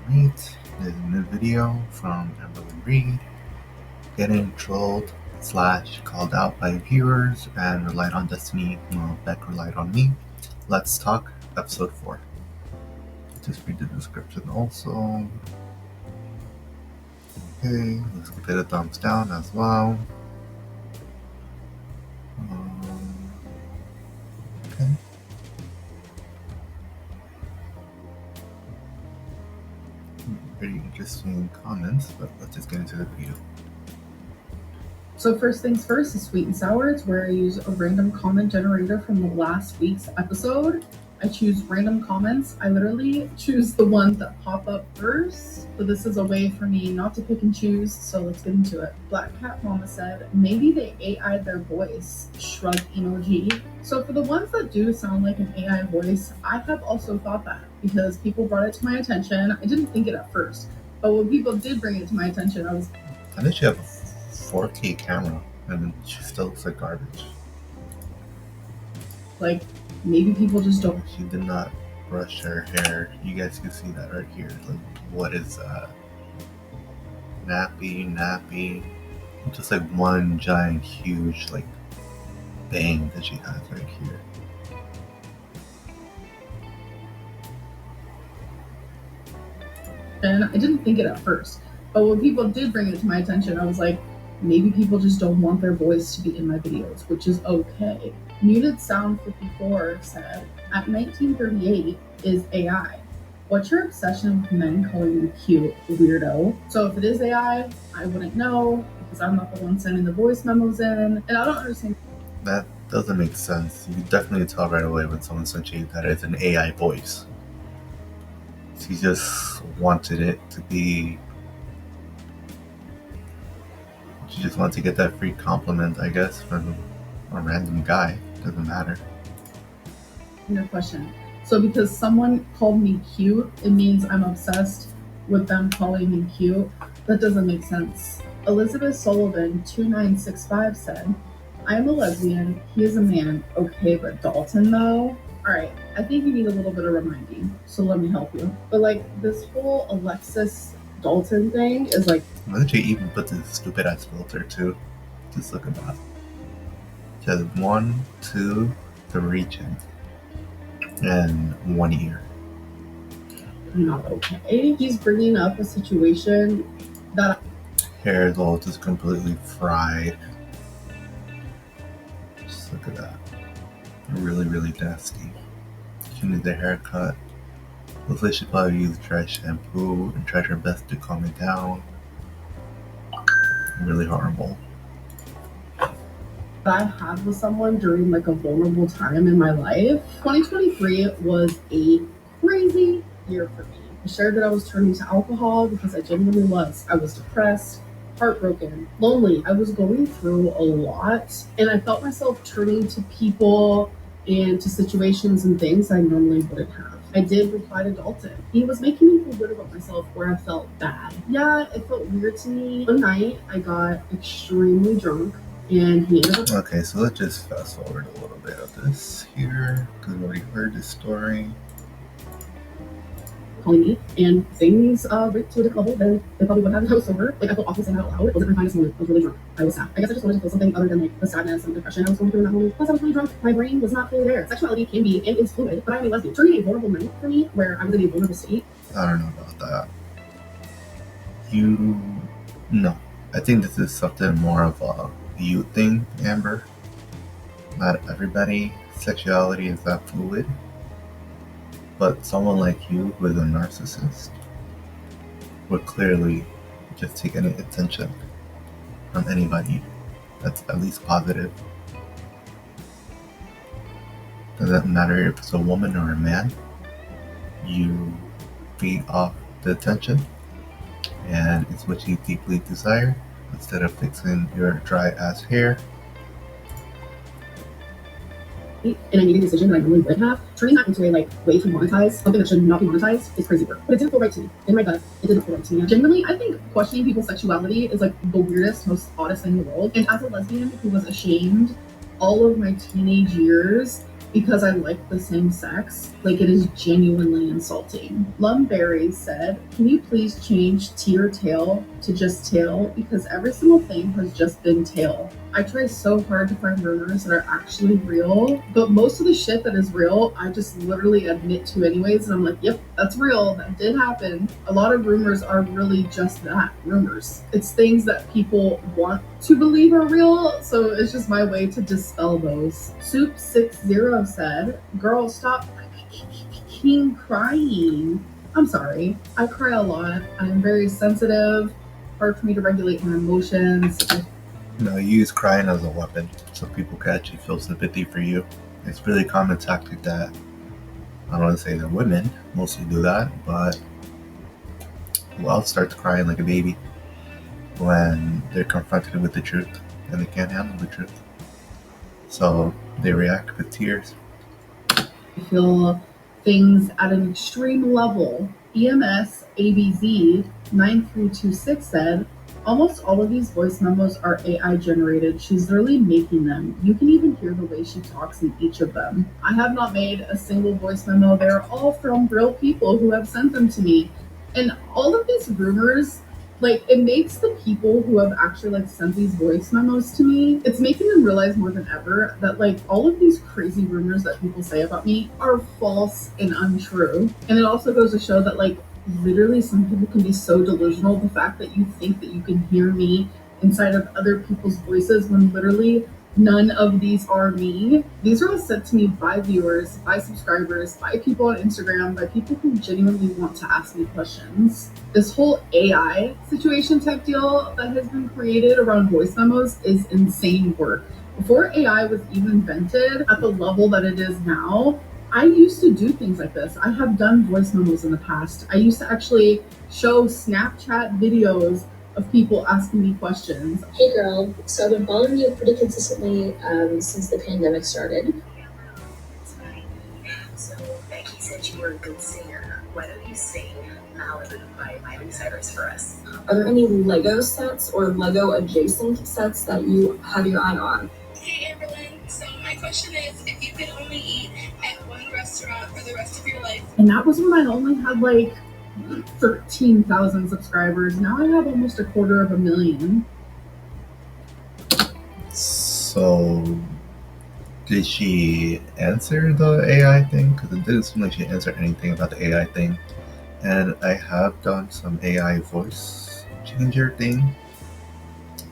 Alright, there's a new video from Amberlynn Reid getting trolled / called out by viewers and relied on Destiny. Well, Beck relied on me. Let's talk episode 4. Just read the description also. Okay, let's give it a thumbs down as well. Okay. Pretty interesting comments, but let's just get into the video. So first things first is sweet and sour. It's where I use a random comment generator from the last week's episode. I choose random comments. I literally choose the ones that pop up first. So this is a way for me not to pick and choose. So let's get into it. Black Cat Mama said, maybe they AI'd their voice. Shrug emoji. So for the ones that do sound like an AI voice, I have also thought that because people brought it to my attention. I didn't think it at first, but when people did bring it to my attention, I think she have a 4K camera and she still looks like garbage. Like, maybe people just don't. She did not brush her hair. You guys can see that right here. Like, what is that? Nappy. Just like one giant, huge, like, bang that she has right here. And I didn't think it at first, but when people did bring it to my attention, I was like, maybe people just don't want their voice to be in my videos, which is okay. Muted Sound 54 said, at 1938 is AI. What's your obsession with men calling you cute, weirdo? So if it is AI, I wouldn't know because I'm not the one sending the voice memos in, and I don't understand. That doesn't make sense. You definitely tell right away when someone sent you that it's an AI voice. She just wanted it to be. She just wanted to get that free compliment, I guess, from a random guy. Doesn't matter. Your question. So because someone called me cute, it means I'm obsessed with them calling me cute. That doesn't make sense. Elizabeth Sullivan 2965 said, I am a lesbian, he is a man. Okay, but Dalton though? Alright, I think you need a little bit of reminding, so let me help you. But like this whole Alexis Dalton thing is like, why did you even put this stupid ass filter too? Just look at that. She has 1, 2, 3 chins and 1 ear. Not okay. He's bringing up a situation that hair is all just completely fried. Just look at that. Really nasty. She needs a haircut. Looks like she probably used dry shampoo and tried her best to calm it down. Really horrible. I had with someone during like a vulnerable time in my life. 2023 was a crazy year for me. I shared that I was turning to alcohol because I genuinely was. I was depressed, heartbroken, lonely. I was going through a lot, and I felt myself turning to people and to situations and things I normally wouldn't have. I did reply to Dalton. He was making me feel good about myself where I felt bad. Yeah, it felt weird to me. One night, I got extremely drunk, and he ended up... Okay, so let's just fast forward a little bit of this here, because we already heard this story. Calling me and things went to a different level than they probably would have if I was sober. Like I felt awful saying that out loud. It wasn't my kindest moment. I was really drunk. I was sad. I guess I just wanted to feel something other than like the sadness and depression I was going through in that moment. Plus I was really drunk. My brain was not fully there. Sexuality can be and is fluid, but I'm a lesbian. During a vulnerable night for me where I was in a vulnerable state. I don't know about that. No. I think this is something more of a you thing, Amber. Not everybody sexuality is that fluid. But someone like you who is a narcissist would clearly just take any attention from anybody that's at least positive. Doesn't matter if it's a woman or a man, you feed off the attention and it's what you deeply desire instead of fixing your dry ass hair. And I made a decision that I normally would have. Turning that into a like way to monetize something that should not be monetized is crazy work. But it didn't feel right to me. In my gut, it didn't feel right to me. Genuinely, I think questioning people's sexuality is like the weirdest, most oddest thing in the world. And as a lesbian who was ashamed all of my teenage years because I like the same sex. Like, it is genuinely insulting. Lumberry said, "Can you please change T or tail to just tail? Because every single thing has just been tail." I try so hard to find rumors that are actually real, but most of the shit that is real, I just literally admit to anyways, and I'm like, yep, that's real, that did happen. A lot of rumors are really just that, rumors. It's things that people want to believe are real, so it's just my way to dispel those. Soup60 said, "Girl, stop crying." I'm sorry, I cry a lot. I'm very sensitive, hard for me to regulate my emotions. No, you use crying as a weapon, so people can actually feel sympathy for you. It's really a common tactic that I don't want to say that women mostly do that, but who else starts crying like a baby when they're confronted with the truth and they can't handle the truth. So they react with tears. Feel things at an extreme level. EMS ABZ 9326 said, "Almost all of these voice memos are AI generated. She's literally making them. You can even hear the way she talks in each of them." I have not made a single voice memo. They're all from real people who have sent them to me. And all of these rumors, like, it makes the people who have actually like sent these voice memos to me, it's making them realize more than ever that like all of these crazy rumors that people say about me are false and untrue. And it also goes to show that like literally some people can be so delusional. The fact that you think that you can hear me inside of other people's voices when literally none of these are me. These are all sent to me by viewers, by subscribers, by people on Instagram, by people who genuinely want to ask me questions. This whole AI situation type deal that has been created around voice memos is insane work. Before AI was even invented at the level that it is now, I used to do things like this. I have done voice memos in the past. I used to actually show Snapchat videos of people asking me questions. Hey girl, so I've been following you pretty consistently since the pandemic started. So Becky said you were a good singer. Why don't you sing Malibu by Miley Cyrus for us? Are there any Lego sets or Lego adjacent sets that you have your eye on? Hey Amberlynn, so my question is, if you could only eat at one restaurant for the rest of your life. And that was when I only had like 13,000 subscribers. Now I have almost 250,000. So, did she answer the AI thing? Because it didn't seem like she answered anything about the AI thing. And I have done some AI voice changer thing.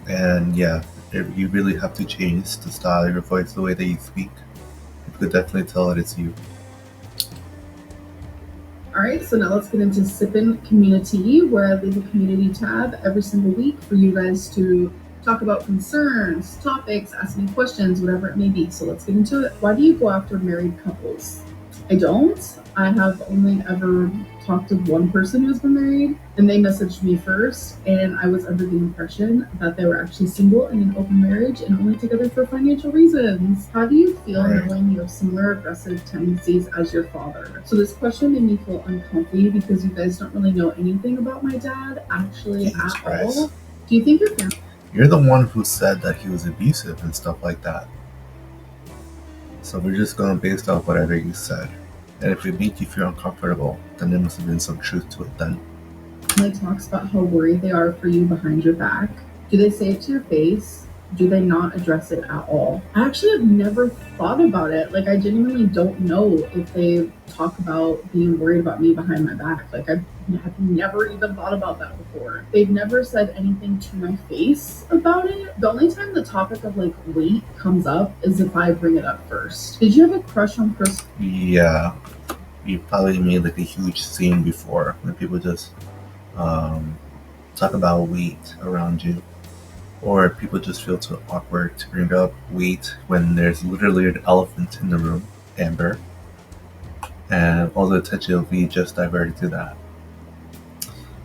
And yeah, you really have to change the style of your voice, the way that you speak. You could definitely tell that it's you. All right, so now let's get into Sippin' Community, where I leave a community tab every single week for you guys to talk about concerns, topics, ask me questions, whatever it may be. So let's get into it. Why do you go after married couples? I don't. I have only ever talked to one person who's been married, and they messaged me first, and I was under the impression that they were actually single in an open marriage and only together for financial reasons. How do you feel knowing you have similar aggressive tendencies as your father? So this question made me feel uncomfy because you guys don't really know anything about my dad, actually, Jesus at Christ. all. Do you think your family... You're the one who said that he was abusive and stuff like that. So we're just going based off whatever you said. And if it made you feel uncomfortable, then there must have been some truth to it then. talks about how worried they are for you behind your back? Do they say it to your face? Do they not address it at all? I actually have never thought about it. Like, I genuinely don't know if they talk about being worried about me behind my back. Like, I have never even thought about that before. They've never said anything to my face about it. The only time the topic of like weight comes up is if I bring it up first. Did you have a crush on Chris? Yeah, you probably made like a huge scene before when people just talk about weight around you. Or people just feel too awkward to bring up weight when there's literally an elephant in the room, Amber. And all the attention will be just diverted to that.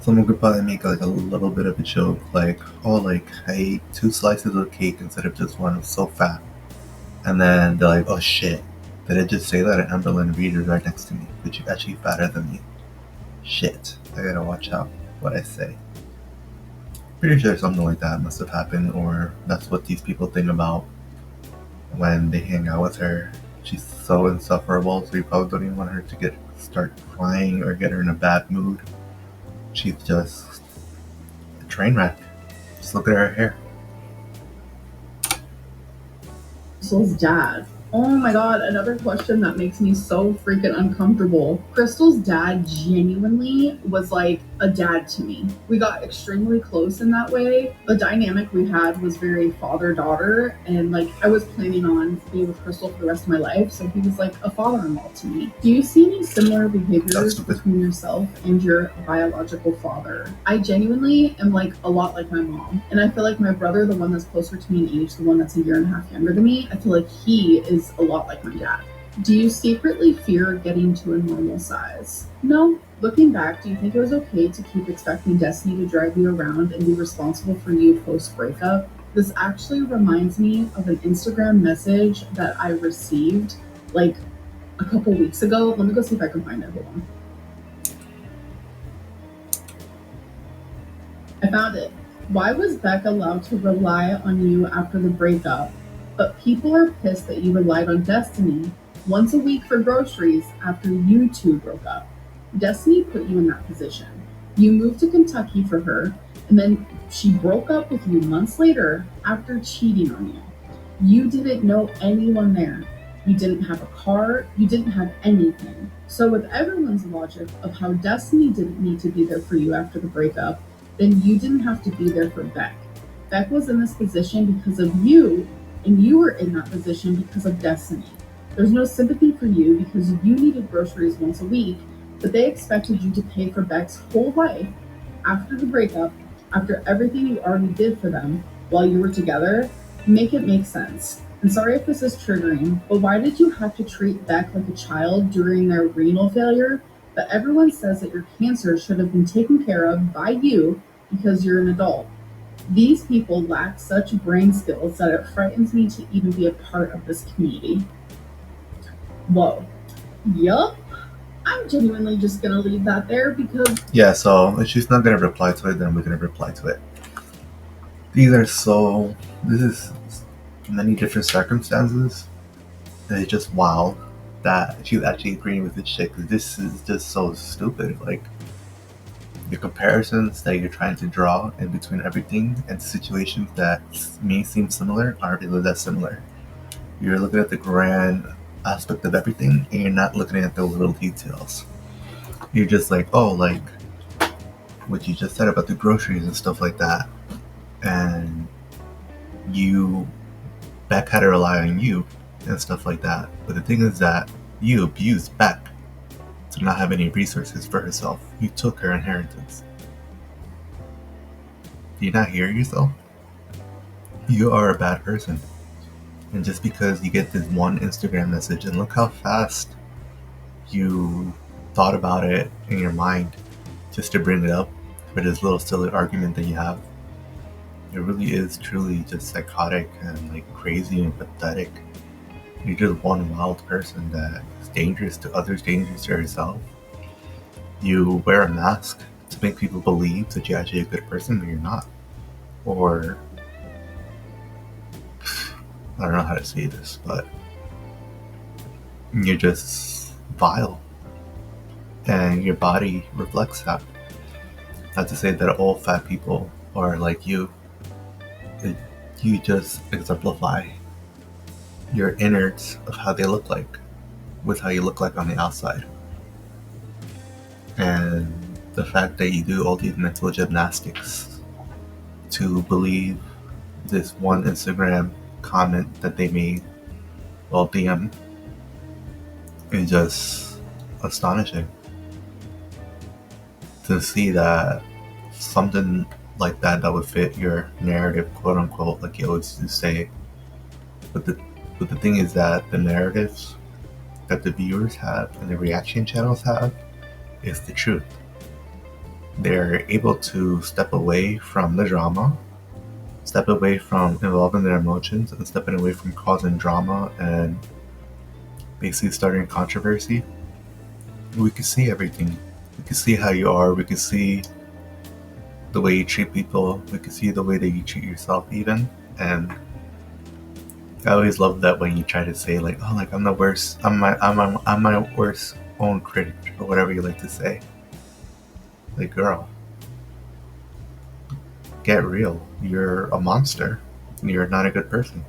Someone could probably make like a little bit of a joke, like, oh, like, I ate 2 slices of cake instead of just one, it was so fat. And then they're like, oh shit, did I just say that? Amberlynn Reid is right next to me, but you're actually fatter than me. Shit, I gotta watch out what I say. Pretty sure something like that must have happened, or that's what these people think about when they hang out with her She's so insufferable, so you probably don't even want her to start crying or get her in a bad mood. She's just a train wreck. Just look at her hair. Crystal's dad. Oh my god, another question that makes me so freaking uncomfortable. Crystal's dad genuinely was like a dad to me. We got extremely close in that way. The dynamic we had was very father-daughter, and like I was planning on being with Crystal for the rest of my life, so he was like a father-in-law to me. Do you see any similar behaviors between yourself and your biological father? I genuinely am like a lot like my mom, and I feel like my brother, the one that's closer to me in age, the one that's a year and a half younger than me, I feel like he is a lot like my dad. Do you secretly fear getting to a normal size? No. Looking back, do you think it was okay to keep expecting Destiny to drive you around and be responsible for you post-breakup? This actually reminds me of an Instagram message that I received like a couple weeks ago. Let me go see if I can find it. Hold on. I found it. Why was Beck allowed to rely on you after the breakup, but people are pissed that you relied on Destiny once a week for groceries after you two broke up? Destiny put you in that position. You moved to Kentucky for her, and then she broke up with you months later after cheating on you. You didn't know anyone there. You didn't have a car. You didn't have anything. So with everyone's logic of how Destiny didn't need to be there for you after the breakup, then you didn't have to be there for Beck. Beck was in this position because of you, and you were in that position because of Destiny. There's no sympathy for you because you needed groceries once a week, but they expected you to pay for Beck's whole life after the breakup, after everything you already did for them while you were together. Make it make sense. And sorry if this is triggering, but why did you have to treat Beck like a child during their renal failure? But everyone says that your cancer should have been taken care of by you because you're an adult. These people lack such brain skills that it frightens me to even be a part of this community. Whoa. Yup. I'm genuinely just gonna leave that there because... Yeah, so if she's not gonna reply to it, then we're gonna reply to it. This is many different circumstances. And it's just wild that she's actually agreeing with this shit, because this is just so stupid. Like, the comparisons that you're trying to draw in between everything and situations that may seem similar aren't really that similar. You're looking at the grand aspect of everything, and you're not looking at the little details. You're just like, oh, like what you just said about the groceries and stuff like that, and Beck had to rely on you and stuff like that. But the thing is that you abused Beck to not have any resources for herself. You took her inheritance. Do you not hear yourself? You are a bad person. And just because you get this one Instagram message, and look how fast you thought about it in your mind just to bring it up for this little silly argument that you have. It really is truly just psychotic and like crazy and pathetic. You're just one wild person that is dangerous to others, dangerous to yourself. You wear a mask to make people believe that you're actually a good person, but you're not. Or, I don't know how to say this, but you're just vile. And your body reflects that. Not to say that all fat people are like you. You just exemplify your innards of how they look like with how you look like on the outside. And the fact that you do all these mental gymnastics to believe this one Instagram comment that they made while DM is just astonishing. To see that something like that would fit your narrative, quote unquote, like you always say. But the thing is that the narratives that the viewers have and the reaction channels have is the truth. They're able to step away from the drama, step away from involving their emotions, and stepping away from causing drama and basically starting controversy. We can see everything. We can see how you are. We can see the way you treat people. We can see the way that you treat yourself even. And I always love that when you try to say like, oh, like I'm the worst. I'm my worst own critic or whatever you like to say. Like, girl, get real. You're a monster. You're not a good person.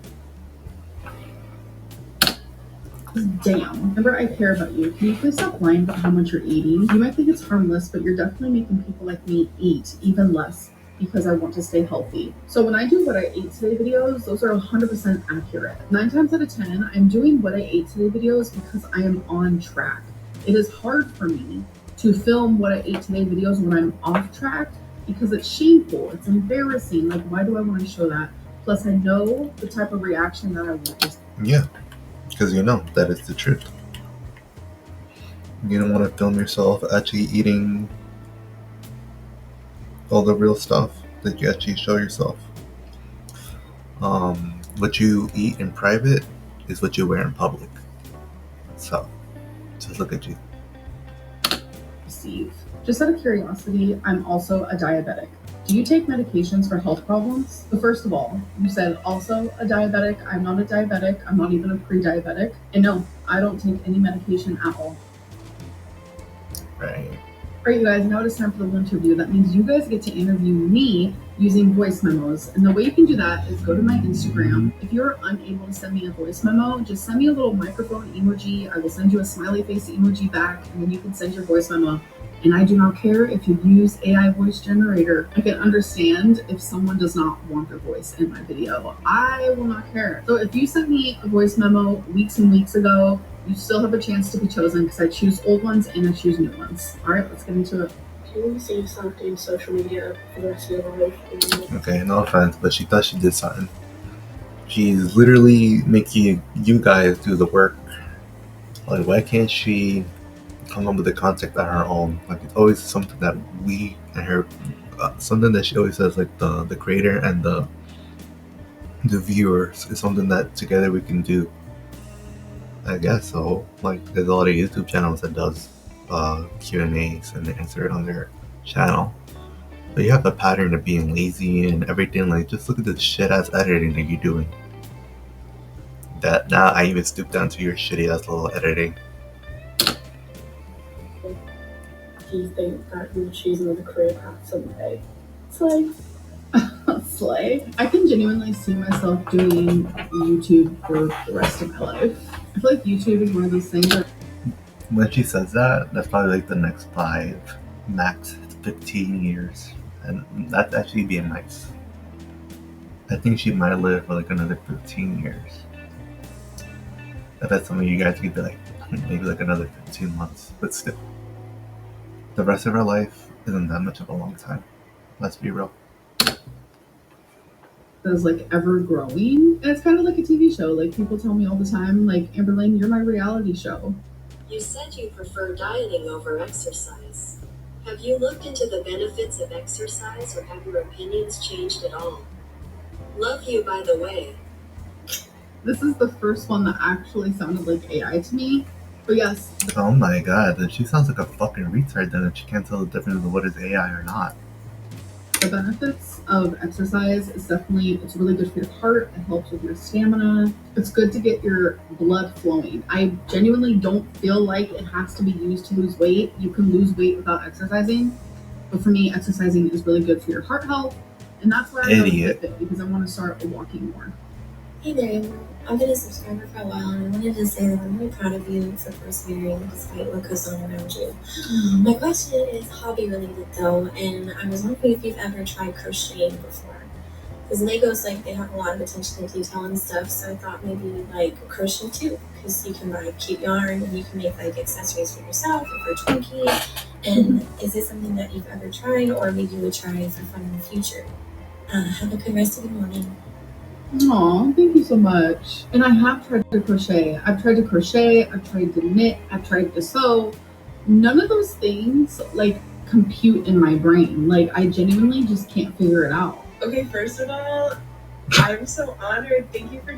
Damn. Remember, I care about you. Can you please stop lying about how much you're eating? You might think it's harmless, but you're definitely making people like me eat even less because I want to stay healthy. So when I do what I ate today videos, those are 100% accurate. 9 times out of 10, I'm doing what I ate today videos because I am on track. It is hard for me to film what I ate today videos when I'm off track because it's shameful. It's embarrassing. Like, why do I want to show that? Plus, I know the type of reaction that I want. Yeah, because you know that is the truth. You don't want to film yourself actually eating all the real stuff that you actually show yourself. What you eat in private is what you wear in public. So, just look at you. Steve. Just out of curiosity, I'm also a diabetic. Do you take medications for health problems? So first of all, you said also a diabetic. I'm not a diabetic. I'm not even a pre-diabetic. And no, I don't take any medication at all. Right. Alright, you guys, now it is time for the interview. That means you guys get to interview me using voice memos. And the way you can do that is go to my Instagram. If you're unable to send me a voice memo, just send me a little microphone emoji. I will send you a smiley face emoji back, and then you can send your voice memo. And I do not care if you use AI voice generator. I can understand if someone does not want their voice in my video. I will not care. So if you sent me a voice memo weeks and weeks ago, you still have a chance to be chosen because I choose old ones and I choose new ones. All right, let's get into it. Do you see yourself doing social media for the rest of your life? Okay, no offense, but she thought she did something. She's literally making you guys do the work. Like, why can't she come up with the content on her own? Like, it's always something that we and her, something that she always says, like the creator and the viewers is something that together we can do. I guess so. Like, there's a lot of YouTube channels that does Q&As and they answer it on their channel. But you have the pattern of being lazy and everything. Like, just look at the shit ass editing that you're doing. That now I even stoop down to your shitty ass little editing. Do you think that you would choose another career path someday? Slay. I can genuinely see myself doing YouTube for the rest of my life. I feel like YouTube is one of those things that When she says that, that's probably like the next 5, max 15 years. And that's actually being nice. I think she might live for like another 15 years. I bet some of you guys could be like, maybe like another 15 months. But still, the rest of her life isn't that much of a long time. Let's be real. is like ever growing. And it's kind of like a TV show. Like, people tell me all the time, like, Amberlynn, you're my reality show. You said you prefer dieting over exercise. Have you looked into the benefits of exercise, or have your opinions changed at all? Love you, by the way. This is the first one that actually sounded like AI to me. But yes. Oh my god, then she sounds like a fucking retard then if she can't tell the difference of what is AI or not. The benefits of exercise is definitely, it's really good for your heart. It helps with your stamina. It's good to get your blood flowing. I genuinely don't feel like it has to be used to lose weight. You can lose weight without exercising. But for me, exercising is really good for your heart health. And that's why I go with it, because I want to start walking more. Hey there, I've been a subscriber for a while, and I wanted to say that I'm really proud of you for persevering despite what goes on around you. My question is hobby related though, and I was wondering if you've ever tried crocheting before. Because Legos, like, they have a lot of attention to detail and stuff, so I thought maybe you'd like crochet too, because you can buy cute yarn and you can make like accessories for yourself or for Twinkie. And is this something that you've ever tried, or maybe you would try for fun in the future? Have a good rest of the morning. Aw, thank you so much. And I have tried to crochet. I've tried to crochet, I've tried to knit, I've tried to sew. None of those things like compute in my brain. Like, I genuinely just can't figure it out. Okay, first of all, I'm so honored. Thank you for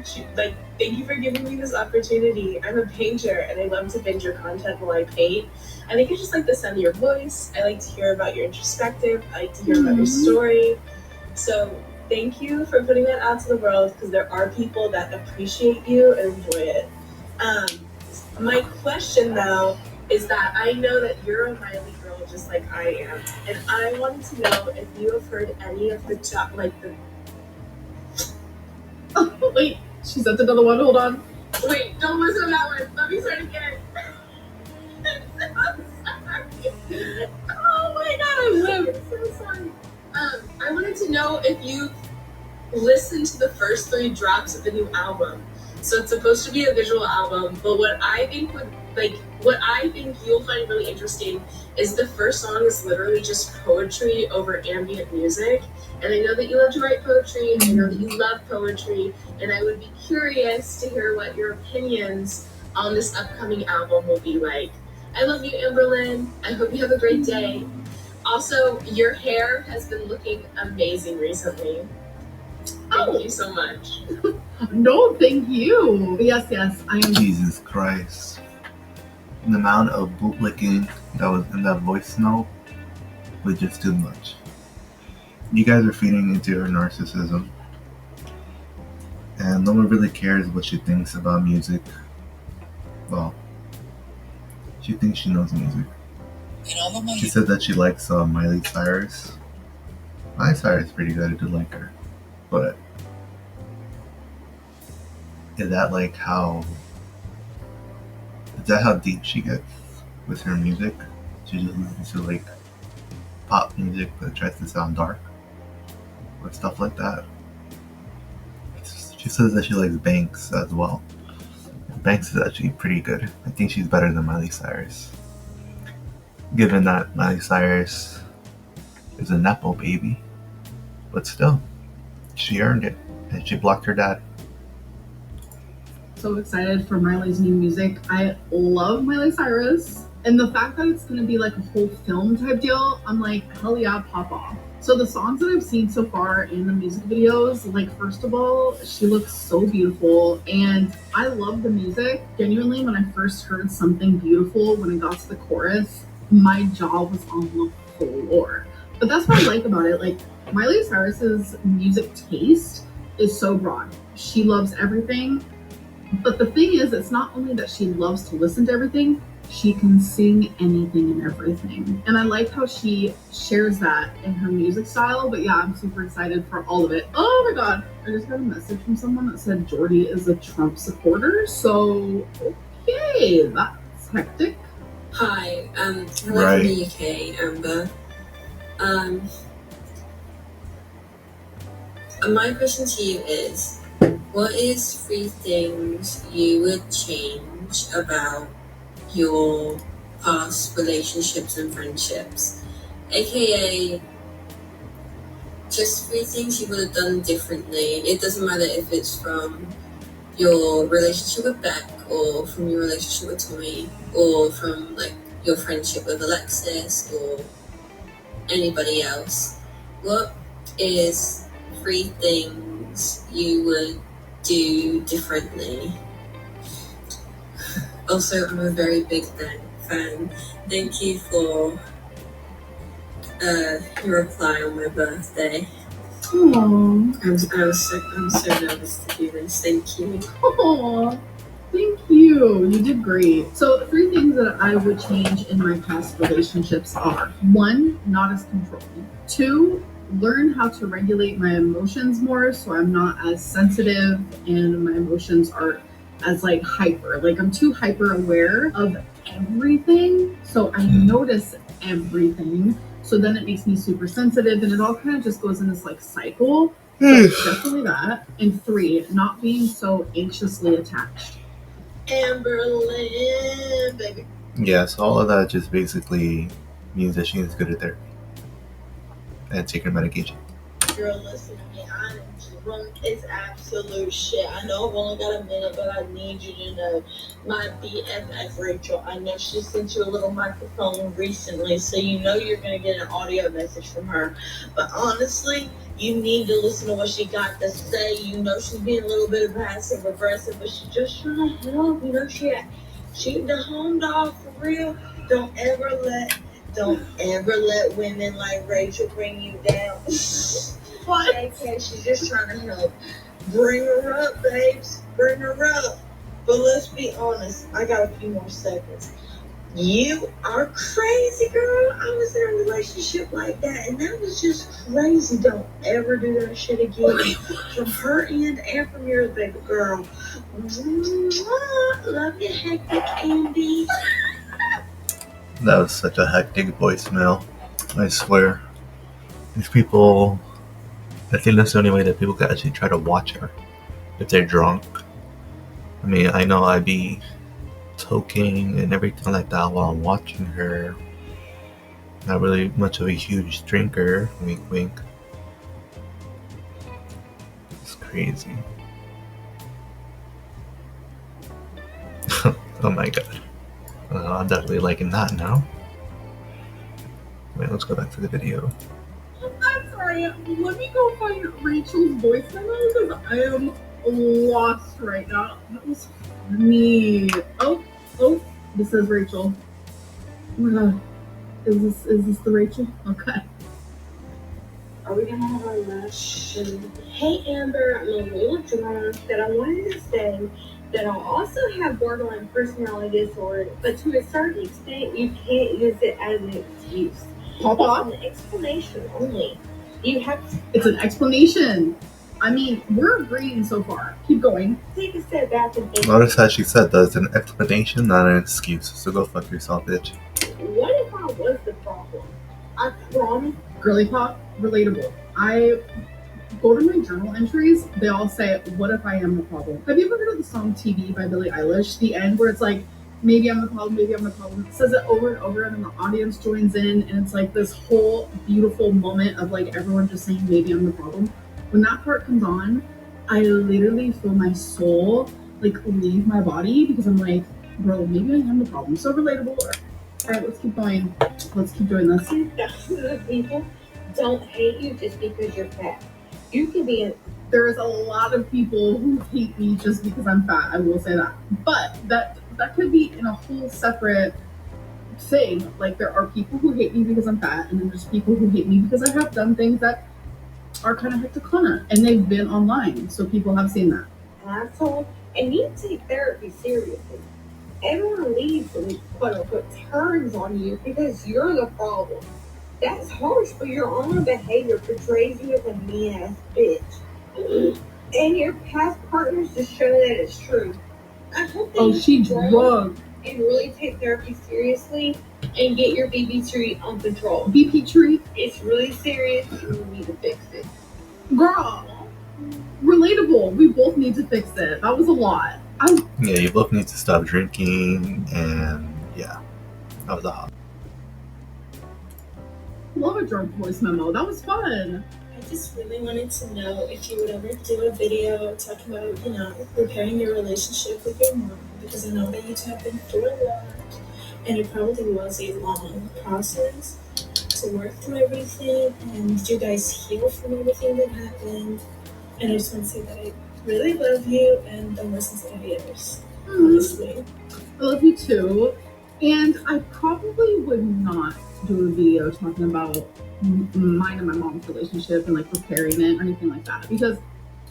giving me this opportunity. I'm a painter and I love to binge your content while I paint. I think I just like the sound of your voice. I like to hear about your introspective. I like to hear about your story. So thank you for putting that out to the world because there are people that appreciate you and enjoy it. My question though is that I know that you're a Miley girl just like I am, and I wanted to know if you have heard any of the Wait, she sent another one. Hold on. Wait, don't listen to that one. Let me start again. Oh my god, I live. I'm so sorry. I wanted to know if you listened to the first 3 drops of the new album. So it's supposed to be a visual album, but what I think you'll find really interesting is the first song is literally just poetry over ambient music. And I know that you love to write poetry, and I know that you love poetry, and I would be curious to hear what your opinions on this upcoming album will be like. I love you, Amberlynn. I hope you have a great day. Also, your hair has been looking amazing recently. Thank you so much. No, thank you. Yes, I am. Jesus Christ. The amount of bootlicking that was in that voice note was just too much. You guys are feeding into her narcissism. And no one really cares what she thinks about music. Well, she thinks she knows music. She said that she likes Miley Cyrus. Miley Cyrus is pretty good. I do like her. But is that how deep she gets with her music? She just listens to like pop music that tries to sound dark or stuff like that. She says that she likes Banks as well. Banks is actually pretty good. I think she's better than Miley Cyrus. Given that Miley Cyrus is a Nepo baby. But still, she earned it. And she blocked her dad. So excited for Miley's new music. I love Miley Cyrus. And the fact that it's going to be like a whole film type deal, I'm like, hell yeah, pop off. So the songs that I've seen so far in the music videos, like first of all, she looks so beautiful. And I love the music. Genuinely, when I first heard Something Beautiful, when I got to the chorus, my jaw was on the floor. But that's what I like about it. Like Miley Cyrus's music taste is so broad. She loves everything. But the thing is, it's not only that she loves to listen to everything, she can sing anything and everything. And I like how she shares that in her music style. But yeah, I'm super excited for all of it. Oh my god, I just got a message from someone that said Jordy is a Trump supporter. So, okay, that's hectic. Hi, hello Right. from the UK, Amber. My question to you is, what is 3 things you would change about your past relationships and friendships? AKA, just 3 things you would have done differently. It doesn't matter if it's from your relationship with Beck, or from your relationship with Tommy, or from like your friendship with Alexis, or anybody else. What is 3 things you would do differently? Also, I'm a very big fan. Thank you for your reply on my birthday. Aww. I'm so nervous to do this. Thank you. Aww. Thank you. You did great. So 3 things that I would change in my past relationships are: 1, not as controlling. 2, learn how to regulate my emotions more so I'm not as sensitive and my emotions aren't as like hyper. Like I'm too hyper aware of everything. So I notice everything. So then it makes me super sensitive and it all kind of just goes in this like cycle. So definitely that. And 3, not being so anxiously attached. Amberlynn, baby. Yeah, so all of that just basically means that she needs to go to therapy and take her medication. Girl, listen to me. I'm drunk as absolute shit. I know I've only got a minute, but I need you to know my BFF Rachel. I know she sent you a little microphone recently, so you know you're going to get an audio message from her. But honestly, you need to listen to what she got to say. You know she's being a little bit passive aggressive, but she's just trying to help. You know she the home dog for real. Don't ever let women like Rachel bring you down. What? Okay, she's just trying to help. Bring her up, babes. Bring her up. But let's be honest, I got a few more seconds. You are crazy, girl. I was in a relationship like that, and that was just crazy. Don't ever do that shit again. From her end and from yours, baby girl. Mwah. Love you, hectic Andy. That was such a hectic voicemail. I swear. These people, I think that's the only way that people can actually try to watch her if they're drunk. I mean, I know I'd be toking and everything like that while I'm watching her. Not really much of a huge drinker, wink wink. It's crazy. Oh my god. I'm definitely liking that now. Wait, let's go back to the video. I'm sorry. Let me go find Rachel's voice memo because I am lost right now. That was funny. Oh, this is Rachel. Oh my god. Is this the Rachel? Okay. Are we gonna have our last? Hey Amber, I'm a little drunk, that I wanted to say that I also have borderline personality disorder, but to a certain extent, you can't use it as an excuse. Papa? It's an explanation only. You have to It's an explanation. I mean, we're agreeing so far. Keep going. take a step back and think, Notice how she said that's an explanation, not an excuse. So go fuck yourself, bitch. what if I was the problem? I promise. Girly pop, relatable. I go to my journal entries. They all say, "What if I am the problem?" Have you ever heard of the song "TV" by Billie Eilish? The end where it's like, "Maybe I'm the problem, maybe I'm the problem." It says it over and over, and then the audience joins in, and it's like this whole beautiful moment of like everyone just saying, "Maybe I'm the problem." When that part comes on, I literally feel my soul like leave my body because I'm like, bro, maybe I am the problem. So relatable. All right, let's keep going. Let's keep doing this. 2,000 of people don't hate you just because you're fat. You can be a There is a lot of people who hate me just because I'm fat. I will say that, but that could be in a whole separate thing. Like there are people who hate me because I'm fat, and then there's people who hate me because I have done things that are kind of hecticana, and they've been online, so people have seen that. asshole, and you take therapy seriously. Everyone leaves and quote unquote turns on you because you're the problem. That's harsh, but your own behavior portrays you as a mean ass bitch. And your past partners just show that it's true. I hope that Oh, you she grow drugged. and really take therapy seriously and get your BB tree on control. BP tree, It's really serious and you need to fix it. girl. Relatable. We both need to fix it. That was a lot. Yeah, you both need to stop drinking, and yeah, that was a hot. Love a drunk voice memo. That was fun. I just really wanted to know if you would ever do a video talking about, repairing your relationship with your mom, because I know that you two have been through a lot, and it probably was a long process to work through everything, and you guys heal from everything that happened. And I just want to say that I really love you, and don't listen to the haters, honestly. I love you too. And I probably would not do a video talking about mine and my mom's relationship and like repairing it or anything like that, because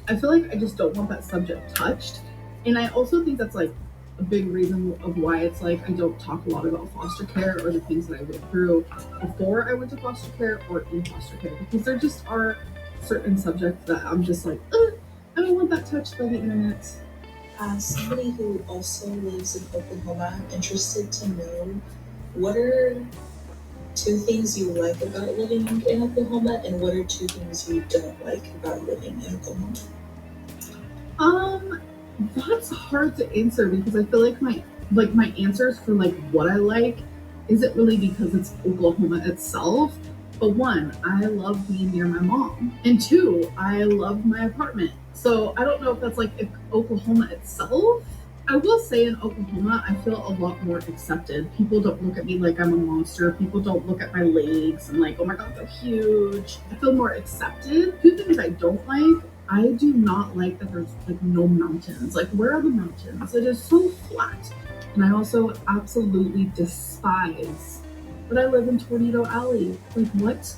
I feel like I just don't want that subject touched. And I also think that's like a big reason of why it's like I don't talk a lot about foster care or the things that I went through before I went to foster care or in foster care, because there just are certain subjects that I'm just like, I don't want that touched by the internet. As somebody who also lives in Oklahoma, I'm interested to know, what are 2 things you like about living in Oklahoma, and what are 2 things you don't like about living in Oklahoma? That's hard to answer because I feel like my answers for like what I like isn't really because it's Oklahoma itself. But 1, I love being near my mom, and 2, I love my apartment. So I don't know if that's like Oklahoma itself. I will say in Oklahoma, I feel a lot more accepted. People don't look at me like I'm a monster. People don't look at my legs and like, oh my god, they're huge. I feel more accepted. 2 things I don't like. I do not like that there's like no mountains. Like, where are the mountains? It is so flat. And I also absolutely despise that I live in Tornado Alley. Like, what?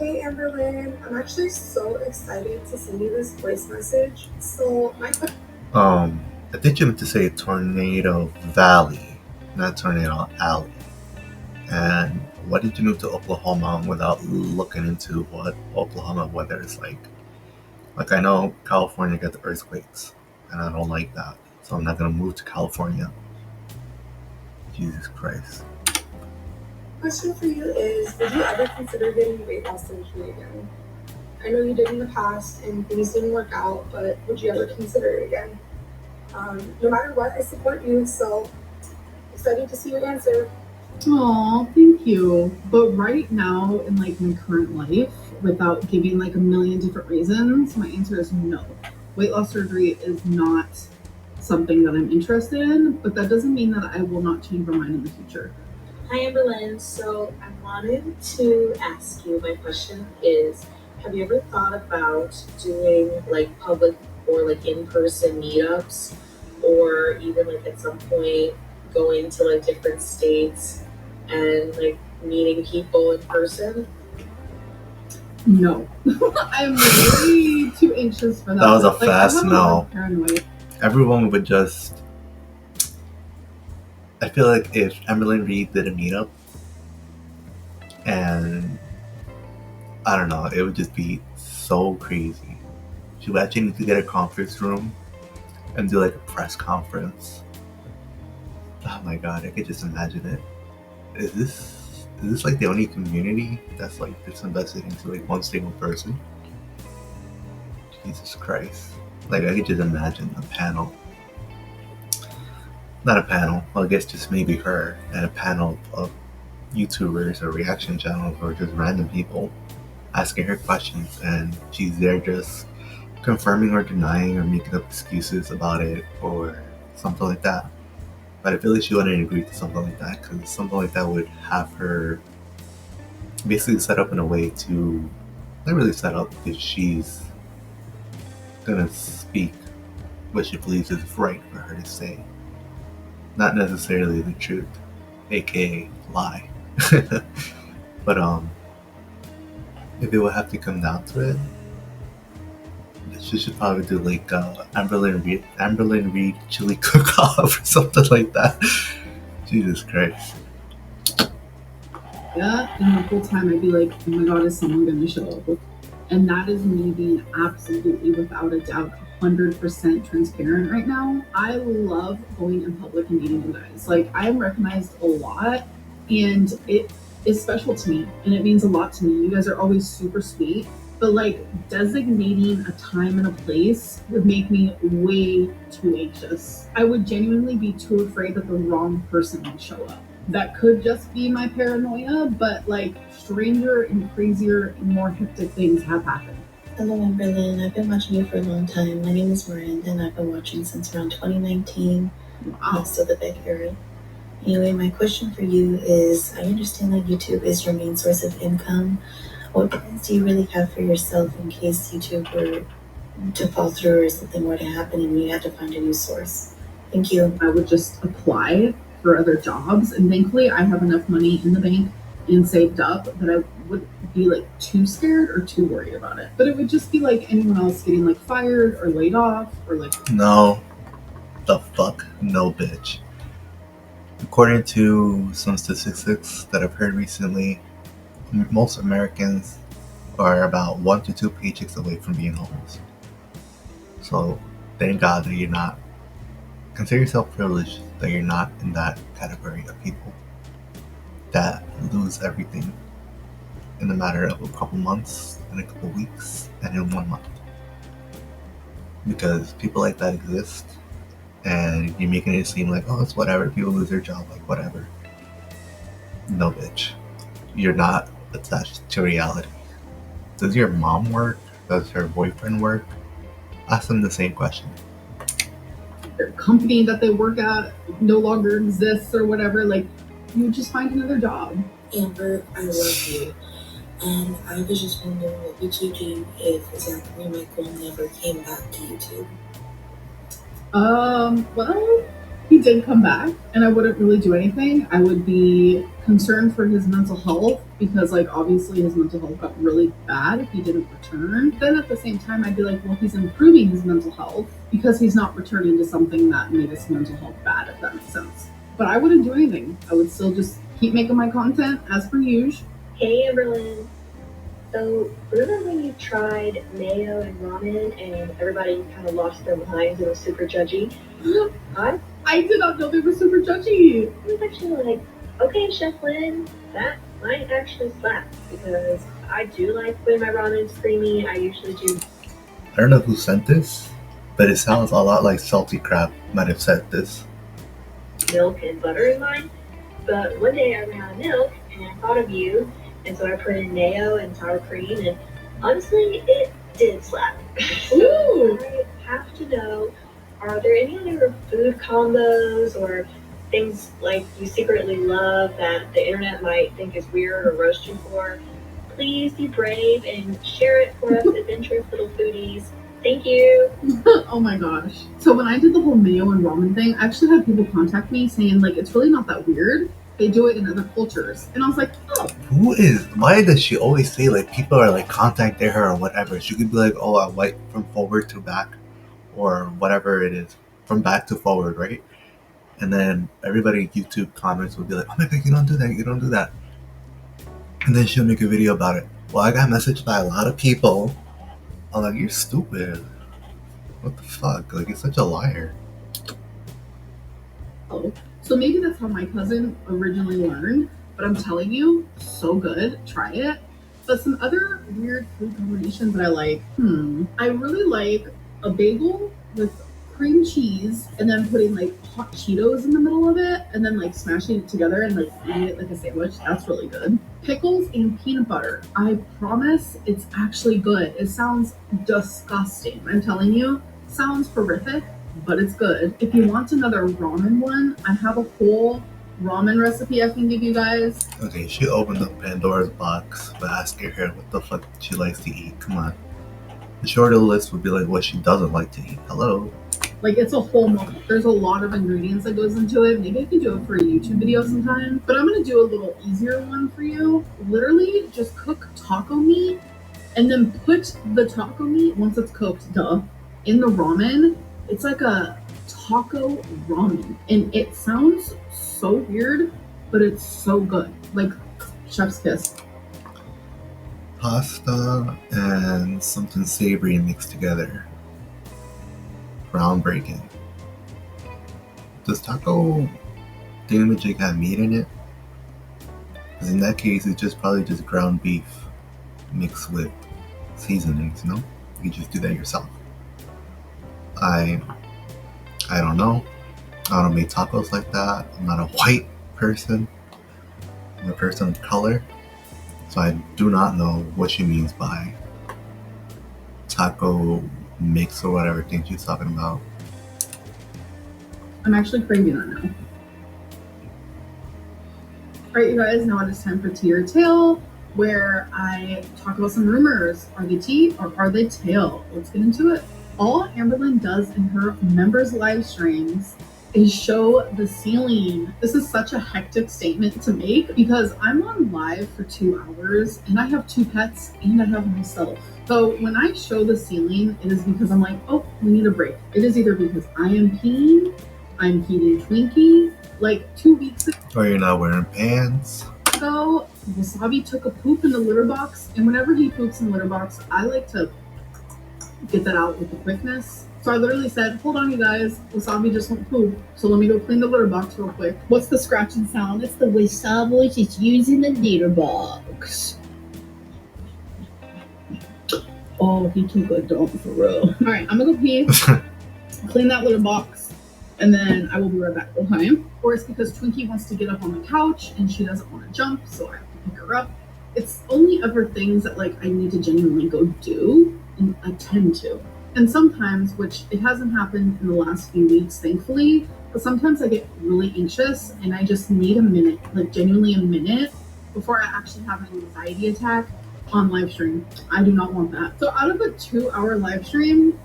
Hey Amberlynn, I'm actually so excited to send you this voice message. So I think you meant to say Tornado Valley, not Tornado Alley. And why did you move to Oklahoma without looking into what Oklahoma weather is like? Like, I know California got the earthquakes, and I don't like that, so I'm not gonna move to California. Jesus Christ. question for you is, would you ever consider getting weight loss surgery again? I know you did in the past and things didn't work out, but would you ever consider it again? No matter what, I support you, so excited to see your answer. Aw, thank you. But right now, in like my current life, without giving like a million different reasons, my answer is no. Weight loss surgery is not something that I'm interested in, but that doesn't mean that I will not change my mind in the future. Hi, Amberlynn. So I wanted to ask you, my question is, have you ever thought about doing like public or like in-person meetups, or even like at some point going to like different states and like meeting people in person? No. I'm way too anxious for that. That was a Like, I fast have a no. lot of paranoia. Everyone would just. I feel like if Amberlynn Reid did a meetup, and I don't know, it would just be so crazy. She would actually need to get a conference room and do like a press conference. Oh my god, I could just imagine it. Is this like the only community that's like this invested into like one single person? Jesus Christ. Like, I could just imagine a panel. Not a panel, well, I guess just maybe her and a panel of YouTubers or reaction channels or just random people asking her questions, and she's there just confirming or denying or making up excuses about it or something like that. But I feel like she wouldn't agree to something like that, because something like that would have her basically set up in a way to, not really set up, because she's gonna speak what she believes is right for her to say, not necessarily the truth, aka lie. But if it would have to come down to it, she should probably do like Amberlynn Reid chili cook-off or something like that. Jesus Christ. Yeah, and the whole time I'd be like, oh my god, is someone going to show up? And that is me being absolutely, without a doubt, 100% transparent right now. I love going in public and meeting you guys. Like, I am recognized a lot, and it is special to me, and it means a lot to me. You guys are always super sweet, but like, designating a time and a place would make me way too anxious. I would genuinely be too afraid that the wrong person would show up. That could just be my paranoia, but like, stranger and crazier and more hectic things have happened. Hello, Amberlynn. I've been watching you for a long time. My name is Miranda, and I've been watching since around 2019, so the Beck era. Anyway, my question for you is, I understand that YouTube is your main source of income. What plans do you really have for yourself in case YouTube were to fall through or something were to happen and you had to find a new source? Thank you. I would just apply for other jobs, and thankfully I have enough money in the bank and saved up that I wouldn't be like too scared or too worried about it. But it would just be like anyone else getting like fired or laid off or like. No. The fuck? No, bitch. According to some statistics that I've heard recently, most Americans are about 1 to 2 paychecks away from being homeless. So thank God that you're not. Consider yourself privileged that you're not in that category of people that lose everything in a matter of a couple months, in a couple weeks, and in 1 month. Because people like that exist, and you're making it seem like, oh, it's whatever, people lose their job, like whatever. No, bitch. You're not attached to reality. Does your mom work? Does her boyfriend work? Ask them the same question. Their company that they work at no longer exists or whatever, like, you would just find another job. Amber, I love you. And I was just wondering, what would you do if Zachary Michael never came back to YouTube? Well, he did come back and I wouldn't really do anything. I would be concerned for his mental health because like obviously his mental health got really bad if he didn't return. Then at the same time I'd be like, well, he's improving his mental health because he's not returning to something that made his mental health bad, if that makes sense. But I wouldn't do anything. I would still just keep making my content as per usual. Hey, Amberlynn. So, remember when you tried mayo and ramen and everybody kind of lost their minds and was super judgy? I did not know they were super judgy. I was actually like, okay, Chef Lynn, that might actually slap because I do like when my ramen's creamy. I usually do. I don't know who sent this, but it sounds a lot like Salty Crab might have sent this. Milk and butter in mine, but one day I ran out of milk and I thought of you, and so I put in mayo and sour cream, and honestly, it did slap. Ooh. I have to know, are there any other food combos or things like you secretly love that the internet might think is weird or roast you for? Please be brave and share it for us adventurous little foodies. Thank you. Oh my gosh. So when I did the whole mayo and ramen thing, I actually had people contact me saying like it's really not that weird. They do it in other cultures. And I was like, oh. Why does she always say like people are like contacting her or whatever? She could be like, oh, I wipe from forward to back or whatever it is, from back to forward, right? And then everybody YouTube comments would be like, oh my god, you don't do that. And then she'll make a video about it. Well, I got messaged by a lot of people. I'm like, you're stupid. What the fuck? Like, you're such a liar. Oh. So maybe that's how my cousin originally learned, but I'm telling you, so good. Try it. But some other weird food combinations that I like. I really like a bagel with cream cheese and then putting like hot Cheetos in the middle of it and then like smashing it together and like eating it like a sandwich. That's really good. Pickles and peanut butter. I promise it's actually good. It sounds disgusting. I'm telling you, sounds horrific, but it's good. If you want another ramen one, I have a whole ramen recipe I can give you guys. Okay, she opened up Pandora's box by asking her what the fuck she likes to eat. Come on. The shorter list would be like what she doesn't like to eat. Hello? Like it's a whole moment. There's a lot of ingredients that goes into it. Maybe I can do it for a YouTube video sometime. But I'm gonna do a little easier one for you. Literally just cook taco meat and then put the taco meat, once it's cooked, in the ramen. It's like a taco ramen. And it sounds so weird, but it's so good. Like chef's kiss. Pasta and something savory mixed together. Groundbreaking. Does taco thingamajig have meat in it? Because in that case, it's just probably just ground beef mixed with seasonings, you know? You can just do that yourself. I don't know. I don't make tacos like that. I'm not a white person. I'm a person of color. So I do not know what she means by taco mix or whatever thing she's talking about. I'm actually craving that now. Alright, you guys, now it is time for Tea or Tail, where I talk about some rumors. Are they tea or are they tail? Let's get into it. All Amberlynn does in her members' live streams is show the ceiling. This is such a hectic statement to make because I'm on live for 2 hours and I have 2 pets and I have myself. So when I show the ceiling, it is because I'm like, oh, we need a break. It is either because I am peeing, I'm peeing Twinkie, like 2 weeks ago. Or you're not wearing pants. Wasabi took a poop in the litter box, and whenever he poops in the litter box, I like to get that out with the quickness. So I literally said, hold on you guys, Wasabi just went poop, so let me go clean the litter box real quick. What's the scratching sound? It's the Wasabi just using the litter box. Oh, he too good, don't, for real. Alright, I'm gonna go pee, clean that litter box, and then I will be right back, okay? Or it's because Twinkie wants to get up on the couch and she doesn't want to jump, so I have to pick her up. It's only ever things that like I need to genuinely go do and attend to. And sometimes, which it hasn't happened in the last few weeks, thankfully, but sometimes I get really anxious and I just need a minute, like genuinely a minute, before I actually have an anxiety attack on live stream. I do not want that. So out of a 2-hour live stream,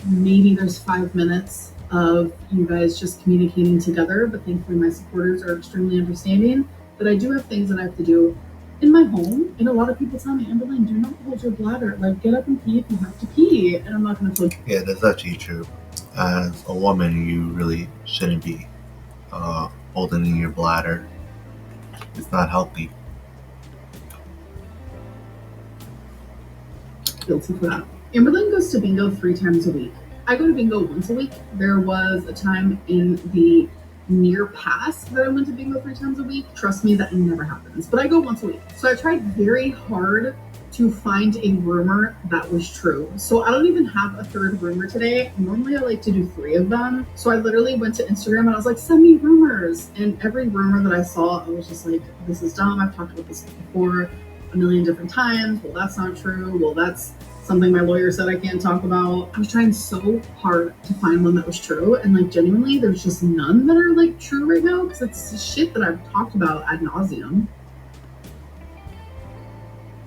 maybe there's 5 minutes of you guys just communicating together, but thankfully my supporters are extremely understanding that I do have things that I have to do in my home. And a lot of people tell me, Amberlynn, do not hold your bladder. Like, get up and pee if you have to pee. And I'm not going to feel. Yeah, that's actually true. As a woman, you really shouldn't be holding in your bladder. It's not healthy. Guilty for that. Amberlynn goes to bingo 3 times a week. I go to bingo once a week. There was a time in the near past that I went to bingo 3 times a week. Trust me, that never happens. But I go once a week. So I tried very hard to find a rumor that was true. So I don't even have a third rumor today. Normally I like to do 3 of them. So I literally went to Instagram and I was like, send me rumors. And every rumor that I saw, I was just like, this is dumb. I've talked about this before a million different times. Well, that's not true. Well, that's something my lawyer said I can't talk about. I was trying so hard to find one that was true. And like genuinely, there's just none that are like true right now because it's shit that I've talked about ad nauseum.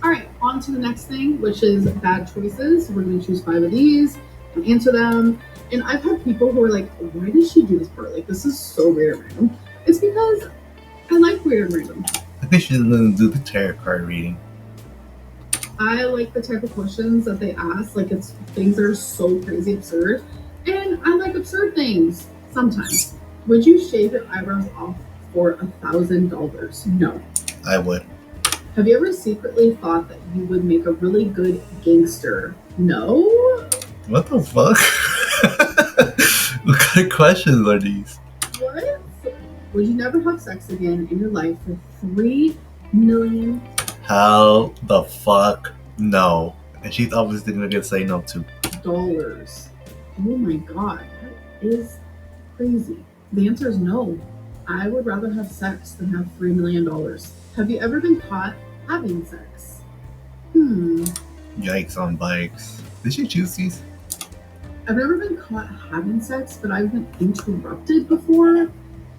All right, on to the next thing, which is bad choices. We're going to choose 5 of these and answer them. And I've had people who are like, why did she do this part? Like, this is so weird and random. It's because I like weird and random. I think she doesn't do the tarot card reading. I like the type of questions that they ask. Like, it's things that are so crazy absurd. And I like absurd things sometimes. Would you shave your eyebrows off for $1,000? No. I would. Have you ever secretly thought that you would make a really good gangster? No. What the fuck? What kind of questions are these? What? Would you never have sex again in your life for $3 million? Hell the fuck no. And she's obviously gonna say no too. Dollars. Oh my god, that is crazy. The answer is no. I would rather have sex than have $3 million. Have you ever been caught having sex? Yikes on bikes. Did she choose these? I've never been caught having sex, but I've been interrupted before.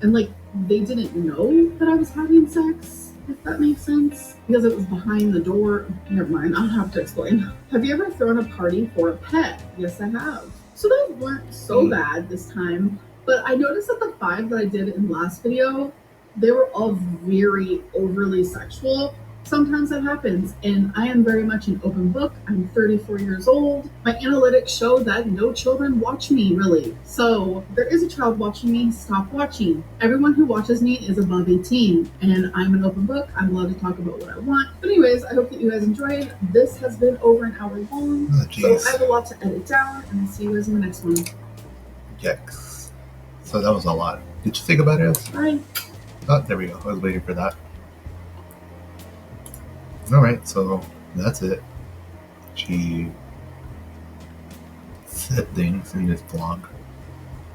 And like, they didn't know that I was having sex, if that makes sense. Because it was behind the door. Never mind, I'll have to explain. Have you ever thrown a party for a pet? Yes, I have. So those weren't so bad this time. But I noticed that the 5 that I did in the last video, they were all very overly sexual. Sometimes that happens, and I am very much an open book. I'm 34 years old. My analytics show that no children watch me, really. So there is a child watching me, stop watching. Everyone who watches me is above 18, and I'm an open book. I'm allowed to talk about what I want. But anyways, I hope that you guys enjoyed. This has been over an hour long, so I have a lot to edit down, and I'll see you guys in the next one. Yikes. So that was a lot. Did you think about it? Bye. Oh, there we go. I was waiting for that. Alright, so that's it. She said things in this blog.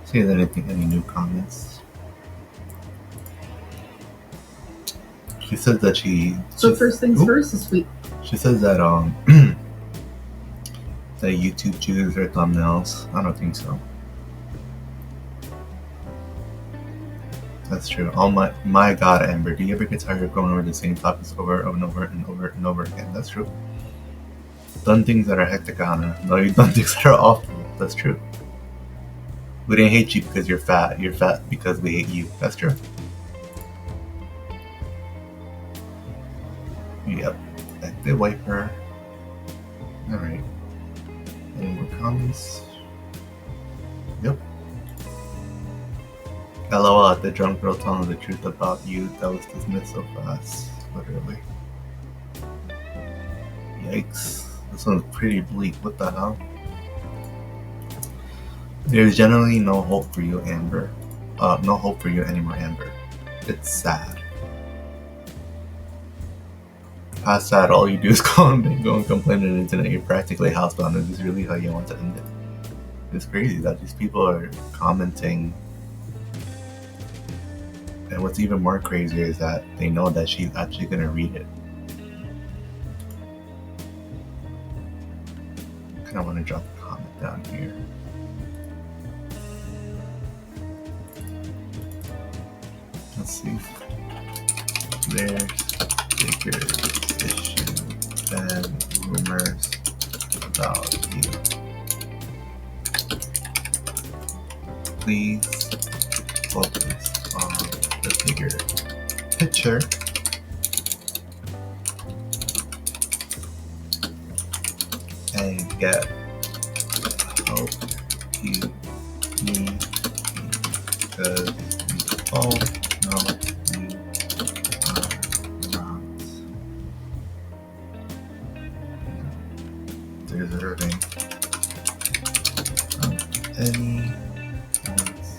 See if there's any new comments. She says that So first things first this week. She says that that YouTube chooses her thumbnails. I don't think so. That's true. Oh my god, Amber, do you ever get tired of going over the same topics over and over and over and over again? That's true. Done things that are hectic, Anna. No, you've done things that are awful. That's true. We didn't hate you because you're fat. You're fat because we hate you. That's true. Yep. Active wiper. Alright. Any more comments? Yep. LOL, the drunk girl telling the truth about you. That was dismissed so fast. Literally. Yikes. This one's pretty bleak. What the hell? There's generally no hope for you, Amber. No hope for you anymore, Amber. It's sad. Past that, all you do is go on bingo and complain on the internet. You're practically housebound. Is this really how you want to end it? It's crazy that these people are commenting. And what's even more crazier is that they know that she's actually going to read it. I kind of want to drop a comment down here. Let's see. There's bigger issue than rumors about you. please focus on the bigger picture. And get help you need because we all know you are not deserving of anyone's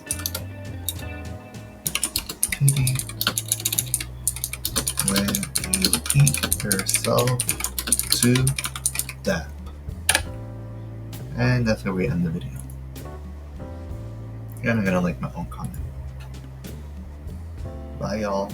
pity when you beat yourself to death. And that's where we end the video. And I'm gonna like my own comment. Bye y'all.